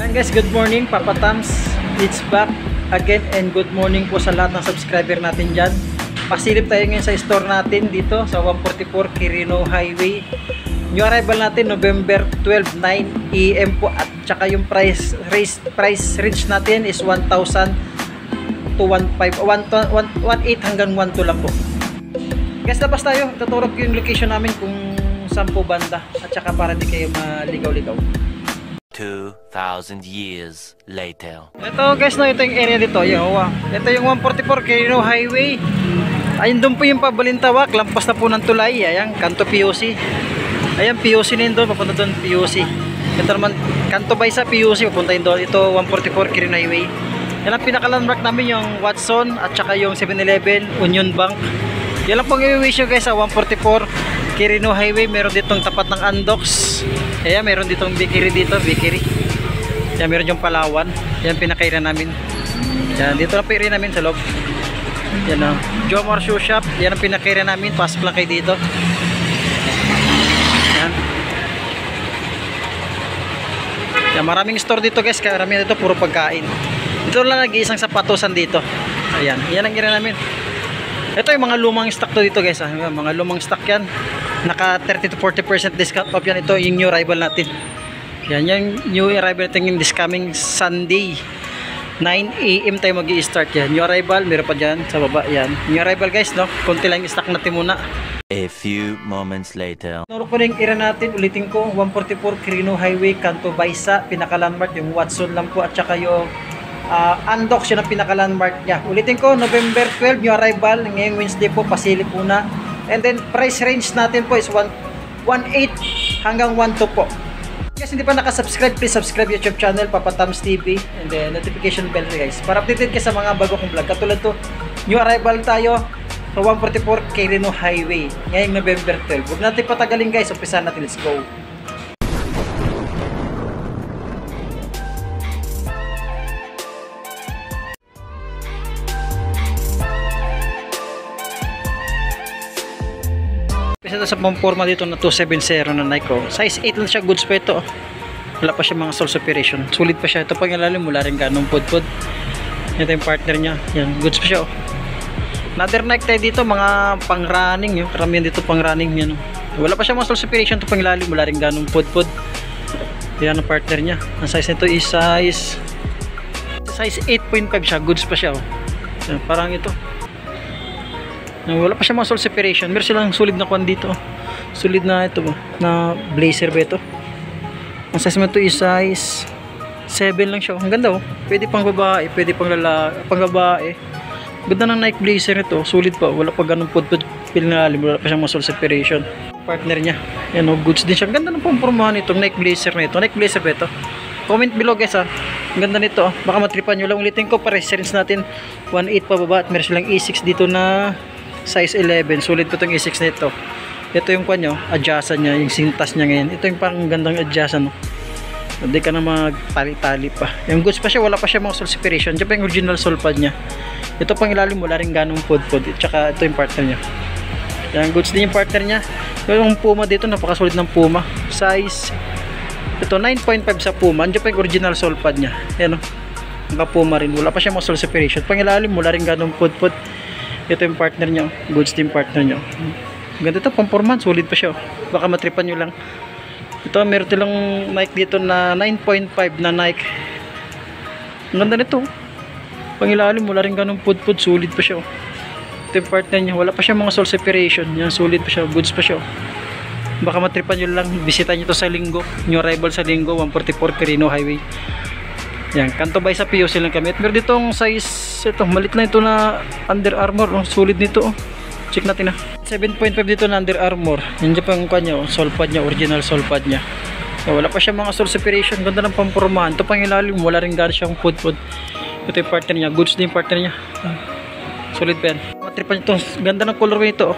Ayan guys, good morning, Papa Tams. It's back again and good morning po sa lahat ng subscriber natin dyan. Pasilip tayo ngayon sa store natin dito sa 144 Quirino Highway. New arrival natin November 12, 9 AM po, at saka yung price range natin is 1,000 to 1,500, 1,800 hanggang 1,200 lang po. Guys, labas tayo. Tuturo ko yung location namin kung saan po banda, at saka para di kayo maligaw-ligaw. 2,000 years later. Ito guys, no, ito yung area dito. Ito yung 144 Quirino Highway. Ayun doon po yung Pabalintawak, lampas na po ng tulay. Ayan, kanto POC. Ayan, POC na yun doon, papunta doon POC. Ito naman, kanto Baysa POC, papunta yun doon. Ito 144 Quirino Highway. Yan ang pinaka-landmark namin, yung Watson at saka yung 7-Eleven, Union Bank. Yan lang pong i-wish nyo guys sa 144 Quirino Highway. Meron ditong tapat ng Andox. Ayan, meron ditong bakery dito, bakery. Yan, meron yung Palawan. Yan, pinakairan namin. Yan, dito lang pinakairan namin sa loob. Yan o, Jomar Shoe Shop. Yan ang pinakairan namin, pasok lang kayo dito. Yan. Yan, maraming store dito guys, karamihan dito puro pagkain. Dito lang nag-iisang sapatusan dito. Ayan, yan ang gira namin. Ito yung mga lumang stock to dito guys, mga lumang stock yan. Naka 30 to 40% discount off yan. Ito yung new arrival natin. Yan yung new arrival natin yung this coming Sunday 9 AM tayo mag-i-start yan. New arrival, meron pa dyan sa baba. Yan, new arrival guys, no? Konti lang yung stock natin muna. A few moments later. Nuro ko na yung era natin, ulitin ko, 144 Quirino Highway, kanto Baysa, pinaka-landmark yung Watson lang po, at saka yung Andox, yun ang pinaka-landmark niya. Ulitin ko, November 12 yung arrival, ngayong Wednesday po, pasilip po na. And then price range natin po is 1,800 hanggang 1,200 po. Guys, hindi pa nakasubscribe, please subscribe YouTube channel Papa Tams TV, and then notification bell guys para updated kayo sa mga bago kong vlog. Katulad to, new arrival tayo sa 144 Quirino Highway ngayong November 12. Huwag natin patagalin guys, umpisa natin, let's go. Ito sa pamporma dito na 270 na Nike. Size 8 lang siya, goods pa ito. Wala pa siya mga soles operation. Sulit pa siya. Ito pang ilalim, wala rin ganong pud-pud. Ito yung partner niya. Yan, goods pa siya. Another Nike tayo dito, mga pang running. Yung karamihan dito pang running. Yan. Wala pa siya mga soles operation. Ito pang ilalim, wala rin ganong pud-pud. Yan ang partner niya. Ang size nito is size 8.5 siya. Goods pa siya. Yan, parang ito. Wala pa siya mga soles separation. Meron silang solid na kwan dito. Solid na ito na blazer ba ito. Ang size mo ito is size 7 lang siya. Ang ganda oh. Pwede pang babae, pwede pang lalaki, pang babae. Ganda ng Nike blazer ito. Solid pa. Wala pa ganun pud-pud pinalalim. Wala pa siyang mga soles separation. Partner niya. Yan oh, goods din siya. Ang ganda ng pampormahan nitong Nike blazer na ito. Nike blazer ba ito? Comment below guys ha. Ang ganda nito oh. Baka matripan nyo lang. Ulitin ko, pares range natin 1,800 pa baba, at meron silang E6 dito na size 11. Sulit po itong E6 na ito. Ito yung kwan nyo, adjustan nya, yung sintas nya ngayon. Ito yung pang gandang adjustan, no? Hindi ka na magtali-tali pa. Yung goods pa siya, wala pa siya mga sole separation. Diyan pa yung original sole pad nya. Ito pang ilalim, wala rin ganong pud-pud. Tsaka ito yung partner nya. Yan, goods din yung partner nya. Yung Puma dito, napakasulit ng Puma. Size, ito 9.5 sa Puma. Diyan pa yung original sole pad nya. Yan o, naka Puma rin. Wala pa siya mga sole separation. Pang ilalim, wala rin ganong pud-pud. Ito yung partner nyo, goods team partner nyo. Ganda ito, pamporman, solid pa siya. Baka matripan nyo lang. Ito, meron silang Nike dito na 9.5 na Nike. Ang ganda nito. Pangilalim, wala rin ganong pud-pud, solid pa siya. Ito yung partner nyo, wala pa siya mga sole separation. Yan, solid pa siya, goods pa siya. Baka matripan nyo lang, bisita nyo ito sa Linggo. New arrival sa Linggo, 144 Quirino Highway. Yan, kanto Baysa POC lang kami. At meron ditong size, ito, malit lang ito na Under Armour. Oh, solid nito. Oh. Check natin na. 7.5 dito na Under Armour. Yan dyan pang kanya, oh, sole pad nya, original sole pad nya. So, wala pa siya mga sole separation. Ganda ng pampormahan. Ito pang ilalim, wala rin gano'n siyang pud-pud. Ito yung partner niya. Goods din yung partner niya. Solid pa yan. Matripan ito. Ganda ng colorway ito. Oh.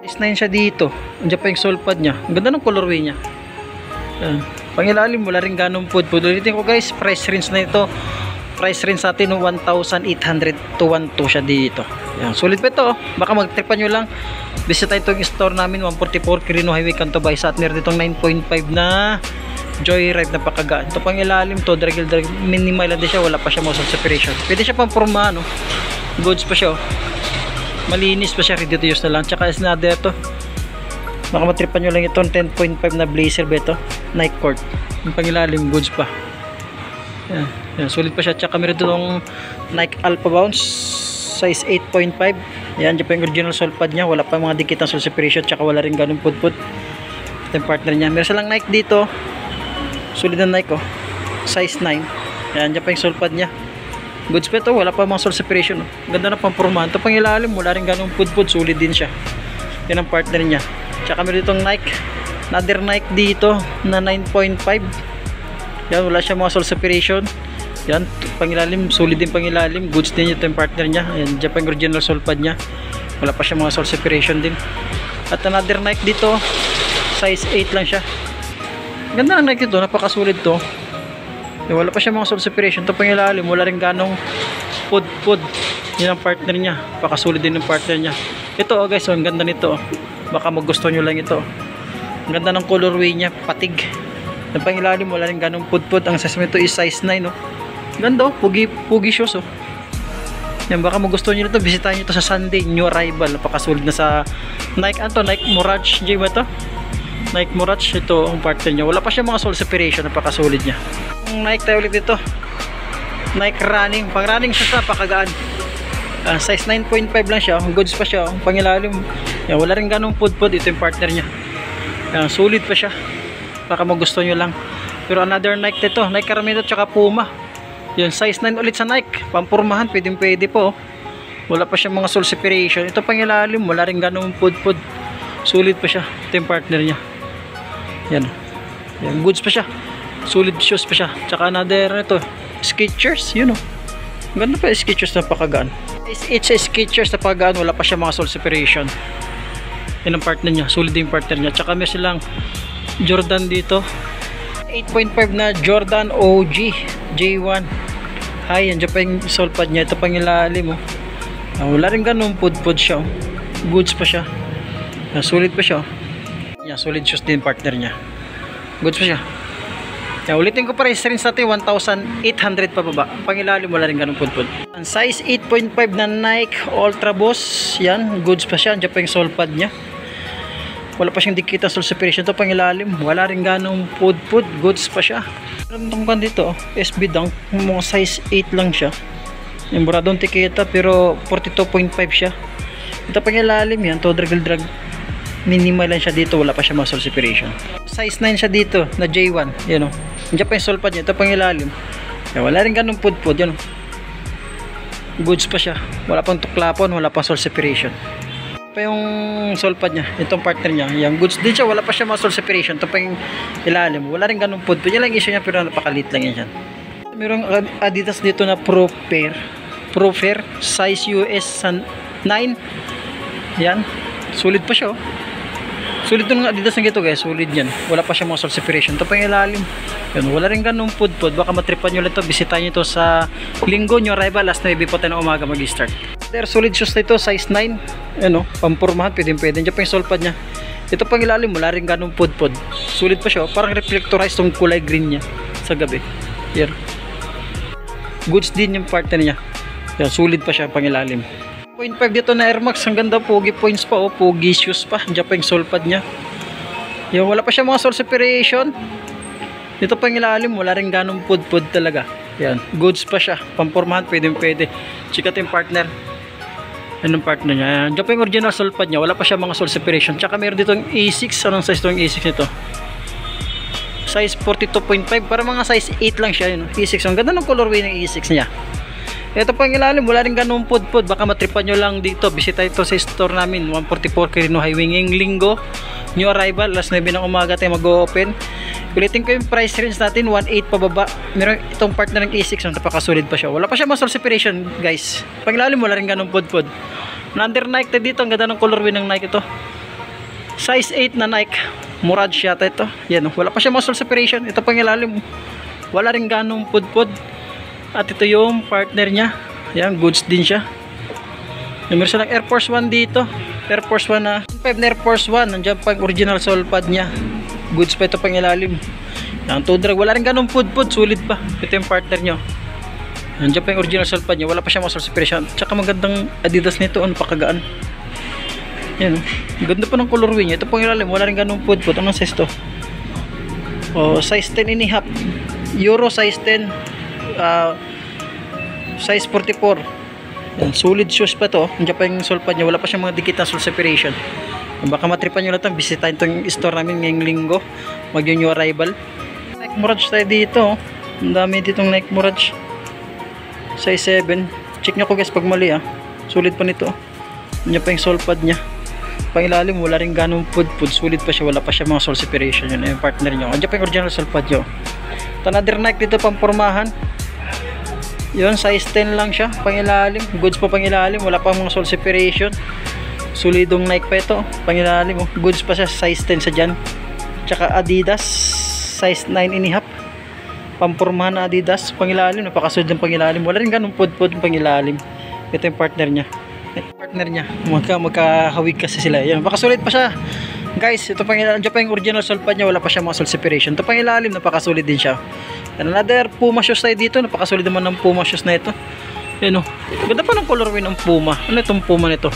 Size 9 siya dito. Andiyan pa yung sole pad nya. Ganda ng colorway niya. Pangilalim, wala rin ganong pud-pud. Ulitin ko guys, price range na ito. Price range natin ng 1,800 to 1,200 siya dito. Yan, sulit pa ito. Baka magtripan nyo lang. Visit tayo itong store namin, 144 Quirino Highway, kanto Baysa. At meron ditong 9.5 na Joyride, napakagaan. Ito pang ilalim to, dragil, minimal lang din siya, wala pa siya muscle separation. Pwede siya pang forma, no? Goods pa siya, oh. Malinis pa siya, ready to use na lang. Tsaka is na to. Baka matripan nyo lang ito, 10.5 na blazer ba ito? Nike Court. Yung pang ilalim, goods pa. Yan, yan, sulit pa siya. Tsaka meron itong Nike Alpha Bounce, size 8.5. Yan, dyan pa yung original sole pad niya. Wala pa mga dikit ng sole separation, tsaka wala rin ganun put-put. Ito yung partner niya. Meron silang Nike dito. Sulit na Nike, oh. Size 9. Yan, dyan pa yung sole pad niya. Goods pa ito, wala pa mga sole separation, oh. Ganda na pang pormahan. Ito pang ilalim, wala rin ganun put-put. Sulit din siya. Yan ang partner niya. Tsaka meron ditong Nike. Another Nike dito na 9.5. Yan, wala siya mga sole separation. Yan, pangilalim, solid din pangilalim. Goods din ito yung partner niya. Ayan, dyan pa yung original sole pad niya. Wala pa siya mga sole separation din. At another Nike dito, size 8 lang siya. Ganda ng Nike ito, napakasulit to. Yan, wala pa siya mga sole separation. Ito pangilalim, wala rin ganong pud. Yan ang partner niya. Napakasulit din yung partner niya. Ito, oh guys, oh, ang ganda nito. Baka magusto nyo lang ito. Ang ganda ng colorway niya, patig. Yung pangilalim, wala rin ganong pud. Ang size nito is size 9, no? Ganda, oh, pugi shoes, oh. Yan, baka magustuhan nyo ito, bisitahin nyo ito sa Sunday, new arrival. Napakasulit na sa Nike, ano to, Nike Mirage, J ba ito? Nike Mirage, ito ang partner niya. Wala pa siya mga sole separation, napakasulit niya. Ang Nike tayo ulit ito, Nike Running, pang running siya, napakagaan. Size 9.5 lang siya, goods pa siya, pangilalim. Yan, wala rin ganong pud, ito yung partner niya. Yan, sulit pa siya, baka magustuhan nyo lang. Pero another Nike dito, Nike Caramito tsaka Puma. Yan, size 9 ulit sa Nike. Pampurmahan, pwede po. Wala pa siya mga sole separation. Ito pang ilalim, wala rin ganong pud. Sulit pa siya. Ito yung partner niya. Yan. Yan, goods pa siya. Sulit shoes pa siya. Tsaka another ito, Skechers, yun o. Ganda pa yung Skechers, napakagaan. It's a Skechers, napakagaan. Wala pa siya mga sole separation. Yan ang partner niya. Sulit din yung partner niya. Tsaka may silang Jordan dito. 8.5 na Jordan OG J1. Ay, yan dyan pa yung sole pad niya. Ito pang ilalim, oh. Wala rin ganun pud siya, oh. Goods pa siya. Sulit pa siya, oh. Yan, solid shoes din partner niya. Goods pa siya. Yan, ulitin ko price rin sa atin, 1,800 pa baba. Pang ilalim, wala rin ganun pud. Size 8.5 na Nike Ultra Boost. Yan, goods pa siya. Dyan pa yung sole pad niya. Wala pa siyang dikita sole separation. Ito pang ilalim, wala rin ganong pud, goods pa siya. Meron itong band dito, SB Dunk, mga size 8 lang siya. Yung buradong tikita, pero 42.5 siya. Ito pang ilalim yan, to drag, minimal lang siya dito, wala pa siya mga sole separation. Size 9 siya dito, na J1, yan o. Diyan pa yung sole pad niya, ito pang ilalim. Yan, wala rin ganong pud, yan o. Goods pa siya, wala pang tuklapon, wala pang sole separation. Pa yung sole pad niya, itong partner niya, yung goods din siya, wala pa siya mga sole separation. Ito pa yung ilalim, wala rin ganung pud. Yan lang issue niya, pero napakalit lang yan. Merong Adidas dito na Pro Fair, size US 9. Yan, sulit pa siya, oh. Sulit ng Adidas ng gito, guys, sulit yan. Wala pa siya mga sole separation. Ito pa yung ilalim. Yan, wala rin ganung pud. Baka matripan nyo lang ito, bisitahin nyo ito sa Linggo, new arrival, last 9 po tayo ng umaga mag-start. Solid shoes na ito, size 9. Ano, pampurmahan, pwede. Diyan pa yung sole pad niya. Ito pang ilalim, wala rin ganong pud. Sulit pa siya, oh. Parang reflectorized tong kulay green niya sa gabi. Yan. Goods din yung partner niya. Yan, sulit pa siya pang ilalim. 0.5 dito na Air Max, ang ganda, pogi points pa, oh. Pogi shoes pa. Diyan pa yung sole pad niya. Yan, wala pa siya mga sole separation. Dito pang ilalim, wala rin ganong pud talaga. Yan, goods pa siya. Pampurmahan, pwede. Chikat yung partner. Anong partner niya? Diyan pa yung original sole pad niya. Wala pa siya mga sole separation. Tsaka meron dito yung A6. Anong size ito yung A6 nito? Size 42.5. Para mga size 8 lang siya. Yun, A6. Ang ganda ng colorway ng A6 niya. Ito pang ilalim. Wala rin ganun pud. Baka matripan nyo lang dito. Bisita ito sa store namin. 144 Quirino Highway. Ngayong Linggo. New arrival. Last 9 ng umaga tayo mag-open. Ulitin ko yung price range natin. 1.8 pababa. Meron itong partner ng A6. Napakasolid pa siya. Wala pa siya mga sole separation, guys. Pang ilalim, wala rin ganun pud. Under Nike tayo dito. Ang ganda ng colorway ng Nike ito. Size 8 na Nike. Mirage yata ito. Yan. Wala pa siya mga sole separation. Ito pang ilalim. Wala rin ganun pud. At ito yung partner niya. Yan. Goods din siya. Meron silang Air Force 1 dito. Air Force 1 na 5 na Air Force 1. Nandiyan pa yung original sole pad niya. Goods pa ito pang ilalim. Ang toe drag, wala rin ganun pud-pud, sulit pa. Ito yung partner nyo. Nandiyan pa yung original sole pad niya, wala pa siya muscle separation. Tsaka magandang Adidas nito, ano, pakagaan. Yan, ganda pa ng colorway niya. Ito pang ilalim, wala rin ganun pud-pud. Anong size to? Oh, size 10 and a half. Euro size 10. Size 44. Yan, solid shoes pa to. Nandiyan pa yung sole pad niya, wala pa siyang mga dikit na sole separation. Baka matripan nyo lang ito, bisitahin itong store namin ngayong linggo. Mag-yung new arrival. Nike Mirage tayo dito. Ang dami ditong Nike Mirage. Size 7. Check nyo ko guys pag mali sulit pa nito. Nandiyan pa yung sole pad niya. Pangilalim wala rin ganong pud-pud. Sulit pa siya, wala pa siya mga sole separation. Yun yung partner nyo. Nandiyan pa yung original sole pad nyo. Another Nike dito pang pormahan. Yun, size 10 lang siya. Pangilalim, goods pa pangilalim, wala pa mga sole separation. Solidong Nike pa ito. Pangilalim, goods pa siya, size 10 sa dyan. Tsaka Adidas, size 9 and a half. Pampormahan na Adidas, pangilalim, napakasunod ng pangilalim. Wala rin ganun pud-pud ng pangilalim. Ito yung partner niya. Magkahawig kasi sila. Yan, napakasulit pa siya. Guys, ito pangilalim, dyan pa yung original sole pad niya, wala pa siya mga sole separation. Ito pangilalim, napakasulit din siya. And another Puma shoes tayo dito, napakasulit naman ng Puma shoes na ito. Yan o, ganda pa ng colorway ng Puma. Ano itong Puma nito?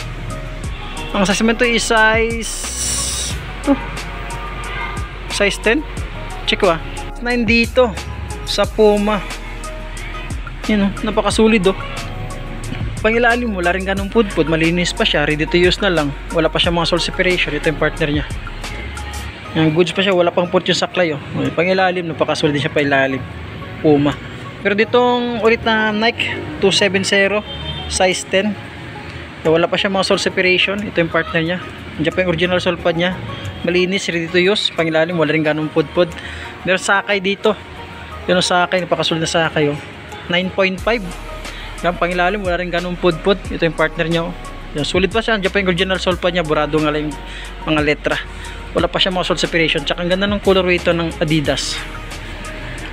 Ang size nito is size 10. Check ko 9 dito sa Puma. Yan o, napakasulit o. Pangilalim, wala rin ganong pud-pud, malinis pa siya, ready to use na lang, wala pa siya mga sole separation. Ito yung partner niya. Yung goods pa siya, wala pang port yung saklay pangilalim, napakasulit din siya pailalim. Puma. Pero ditong ulit na Nike 270 size 10, wala pa siya mga sole separation. Ito yung partner niya. Diyan pa yung original sole pad niya, malinis, ready to use. Pangilalim, wala rin ganong pud-pud. Meron sakay dito, yun ang sakay, napakasulit na sakay 9.5. Yan, pangilalim, wala rin ganong pud-pud. Ito yung partner niya yan, sulit pa siya. Diyan pa yung original sole pad niya, burado nga lang yung mga letra, wala pa siya mga sole separation. Tsaka ang ganda ng colorway ito ng Adidas.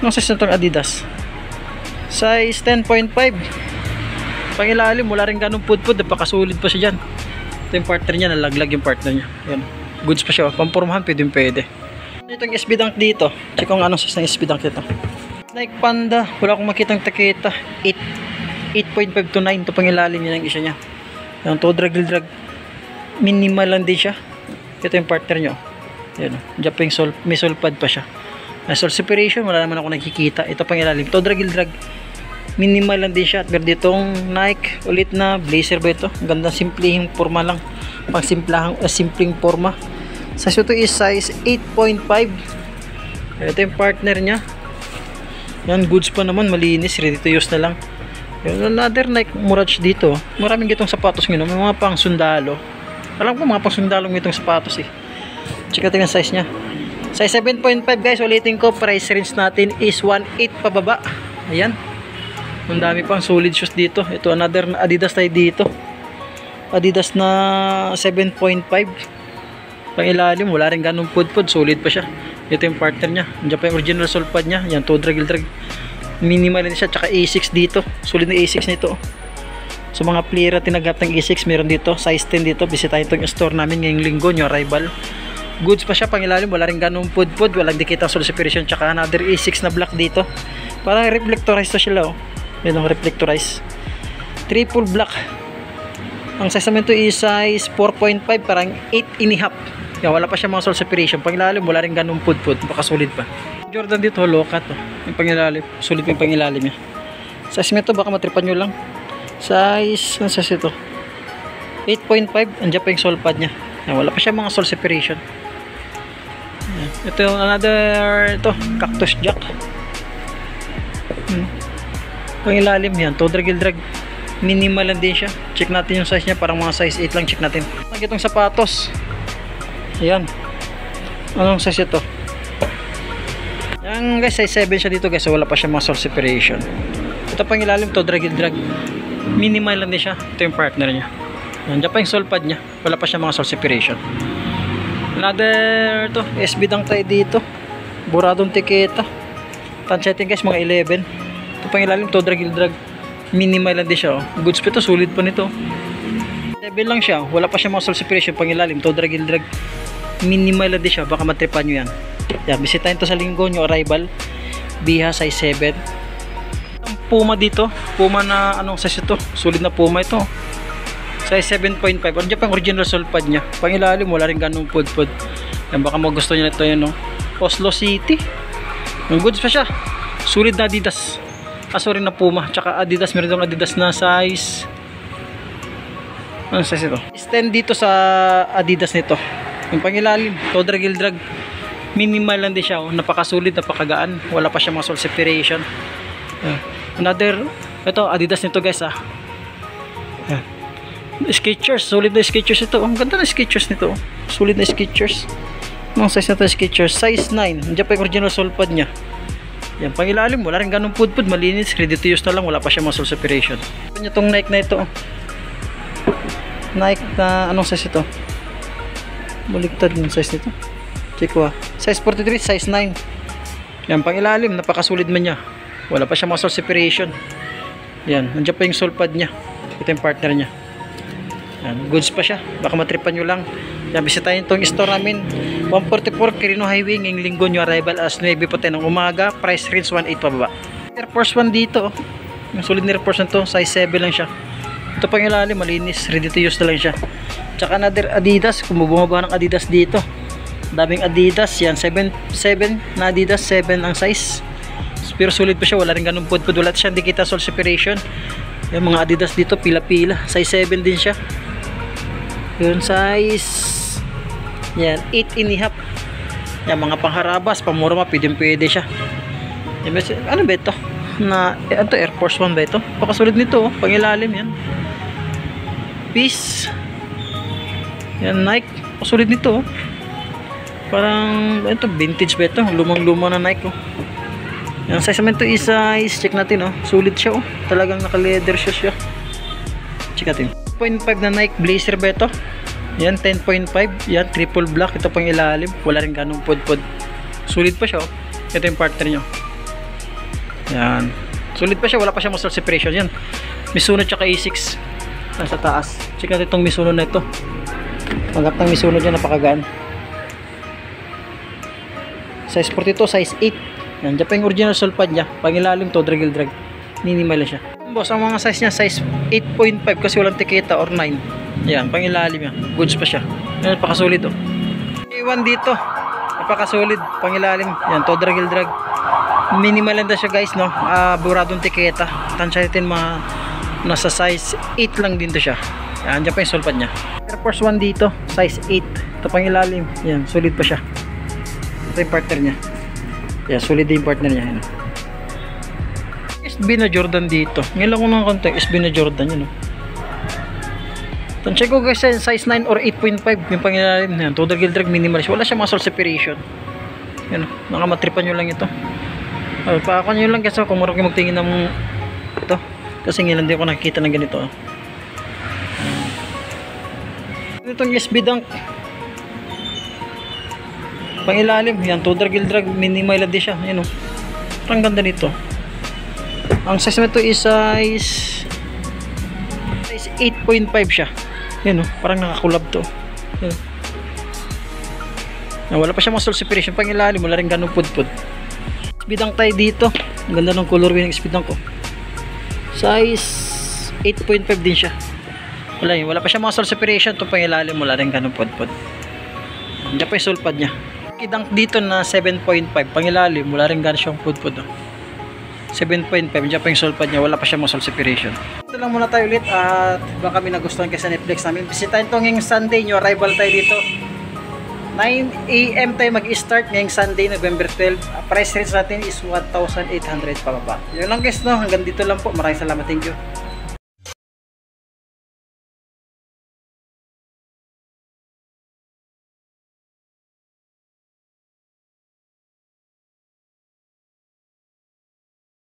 Anong size na itong Adidas? Size 10.5. Pangilalim, wala rin ganong pud-pud, napakasulit pa siya dyan. Ito yung partner niya, nalaglag yung partner niya. Yan, goods pa siya, pampormahan, pwede. Ito yung SB Dunk dito. Check ko nga anong size ng SB Dunk dito. Nike Panda, wala akong makitang takita. 8.5 to 9. Ito pangilalim niya ng isa niya. Yung toe drag, minimal lang din siya. Ito yung partner nyo. Yan, dyan pa yung may sole pad pa siya. Sole separation, wala naman ako nakikita. Ito pangilalim, toe drag, minimal lang din siya. Pero ditong Nike ulit na blazer ba ito? Ang ganda, simpleng forma lang, pang simpleng forma. Size ito is size 8.5. Ito yung partner nya. Yan, goods pa naman, malinis, ready to use na lang. Yung another Nike Mirage dito, maraming gitong sapatos ngayon, may mga pang sundalo. Alam ko mga pang sundalo itong sapatos check natin ang size nya. Size 7.5 guys, ulitin ko, price range natin is 1.8 pababa. Ayan, ang dami pang solid shoes dito. Ito another Adidas tayo dito, Adidas na 7.5. Pang ilalim, wala rin ganong pud-pud, solid pa siya. Ito yung partner nya, diyan pa yung original sole pad nya. Yan, toe drag, minimal din siya. Tsaka A6 dito, solid na A6 nito. So mga player na tinagap ng A6, meron dito size 10 dito. Bisitahin itong store namin ngayong linggo, new arrival. Goods pa siya, pangilalim, wala rin ganong pud-pud, walang dikita sole separation. Tsaka another A6 na black dito, parang reflectorized to sila yun ang reflectorized, triple black. Ang size naman ito is size 4.5, parang 8 and a half. Yan, wala pa siya mga sole separation. Pangilalim, wala rin ganong pud-pud, pakasulit pa. Jordan dito, lokat yung pangilalim, sulit yung pangilalim niya. Size nito baka matripan nyo lang. Size, ano size ito? 8.5, andyan pa yung sole pad niya. Yan, wala pa siya mga sole separation. Yan. Ito yung another, ito, cactus jack. Pangilalim yan, toe drag, minimal lang din siya. Check natin yung size niya, parang mga size 8 lang, check natin. Itong sapatos. Ayan, anong size ito? Yan guys, size 7 siya dito guys, so wala pa siya mga sole separation. Ito pang ilalim, to drag, minimal lang din siya. Ito yung partner niya. Nandiyan pa yung sole pad niya, wala pa siya mga sole separation. Another to, SB Dunk tayo dito, buradong tiketa. Tanchetin guys, mga 11. Ito pang ilalim, to drag, minimal lang din siya goods pa ito, sulit pa nito. 7 lang siya, wala pa siya mga sole separation. Pang ilalim, to drag, minimal lang din siya, baka matripan nyo yan. Yan, bisitahin to sa linggo nyo arrival. Biha size 7. Ang Puma dito, Puma na anong size ito? Sulit na Puma ito. Size 7.5. Ano dyan pang original sole pad nya? Pangilalim, wala rin ganong pud-pud. Yan, baka magusto nyo na ito yan, no? Oslo City. Ang goods pa siya. Sulit na Adidas. Sorry na Puma. Tsaka Adidas, meron itong Adidas na size. Anong size ito? Stand dito sa Adidas nito. Yung pangilalim, Todra Gildrag. Minimal lang din siya, oh. Napakasulit, napakagaan. Wala pa siya mga sole separation. Another, ito Adidas nito guys, ah. Skechers, solid na Skechers ito. Ang ganda na Skechers nito. Solid na Skechers. Ang size na ito Skechers, size 9. Nandiyan pa yung original sole pad nya. Yan, pangilalim, wala rin ganong pud-pud, malinis, ready to use na lang, wala pa siya mga sole separation. Ito niya tong Nike na ito. Nike na, anong size ito? Baligtad yung size nito. Check ko, ah. Size 43, size 9. Yan, pangilalim, napakasulit man niya. Wala pa siya mga sole separation. Yan, nandiyan pa yung sole pad niya. Ito yung partner niya. Yan, goods pa siya. Baka matripan nyo lang. Yan, bisitahin itong store namin. 144 Quirino Highway. Ngayong linggo nyo arrival as 9 po tayo ng umaga. Price range 1.8 pababa. Air Force 1 dito. Yung solid na Air Force 1 to. Size 7 lang siya. Ito pang ilalim, malinis. Ready to use na lang siya. Tsaka another Adidas. Kung bumaba ng Adidas dito. Daming Adidas. Yan, 7 na Adidas. 7 ang size. Pero solid pa siya. Wala rin ganun pud-pud. Wala siya. Hindi kita sole separation. Yung mga Adidas dito, pila-pila. Size 7 din siya. Yun, size yan, 8.5. Yan, mga pangharabas, pamura ma, pwede siya. Yan, ano ba ito? Ito, Air Force 1 ba ito? Pakasulit nito, oh. Pangilalim yan. Peace. Yan, Nike. Pakasulit nito, oh. Parang, ito, vintage ba ito? Lumang-luma na Nike, oh. Yan, size naman ito is size, check natin, oh. Sulit siya, oh. Talagang naka-leather siya. Check natin. 10.5 na Nike Blazer ba ito? Yan, 10.5. Yan, triple black. Ito pang ilalim. Wala rin ganong pud-pud. Sulit pa siya, oh. Ito yung partner nyo. Yan. Sulit pa siya. Wala pa siya muscle separation. Yan. Mizuno tsaka A6. Nasa taas. Check natin itong Mizuno na ito. Panggap ng Mizuno dyan. Napakagaan. Size 42. Size 8. Yan. Dyan pa yung original sole pad niya. Pang ilalim to. Drag. Minimal siya. Boss, ang mga size niya, size 8.5 kasi walang tiketa or 9. Yan, pang ilalim yan. Goods pa siya. Yan, napakasulit, oh. A1 dito. Napakasulit. Pang ilalim. Yan, to drag. Minimal lang siya, guys, no? Buradong tiketa. Tansya natin mga nasa size 8 lang din to siya. Yan, dyan pa yung solpad niya. Air Force 1 dito. Size 8. Ito pang ilalim. Yan, solid pa siya. Ito yung partner niya. Yan, solid din yung partner niya. Yan. SB na Jordan dito. Ngayon lang ko ng konti. SB na Jordan yun, no? Tansya ko guys, size 9 or 8.5 yung pangilalim na yan. Total Gildrag minimal siya. Wala siya mga sole separation. Yan, nakamatripan nyo lang ito. Paakon nyo lang kasi kung marunong magtingin ng ito. Kasi ngayon hindi ako nakikita ng ganito. Itong SB Dunk. Pangilalim. Yan, Total Gildrag minimal din siya. Yan, ang ganda nito. Ang size nito is size 8.5 siya. Yan, parang nakakulab to. Yan. Wala pa siya mga sole separation. Pang ilalim, wala rin ganong pud-pud. Speedang tayo dito. Ang ganda ng colorway ng speedang ko. Size 8.5 din siya. Wala pa siya mga sole separation. Ito pang ilalim, wala rin ganong pud-pud. Diyan pa yung sole pad niya. Speedang dito na 7.5. Pang ilalim, wala rin ganon siyang pud-pud. 7.5, diyan pa yung sole pad niya, wala pa siya mga sole separation. Ito lang muna tayo ulit at baka kami nagustuhan kasi sa Netflix namin. Bisitahin ito ngayong Sunday, new arrival tayo dito. 9 AM tayo mag-start ngayong Sunday, November 12. Price range natin is 1,800 pababa. Yun lang guys, no? Hanggang dito lang po. Maraming salamat. Thank you.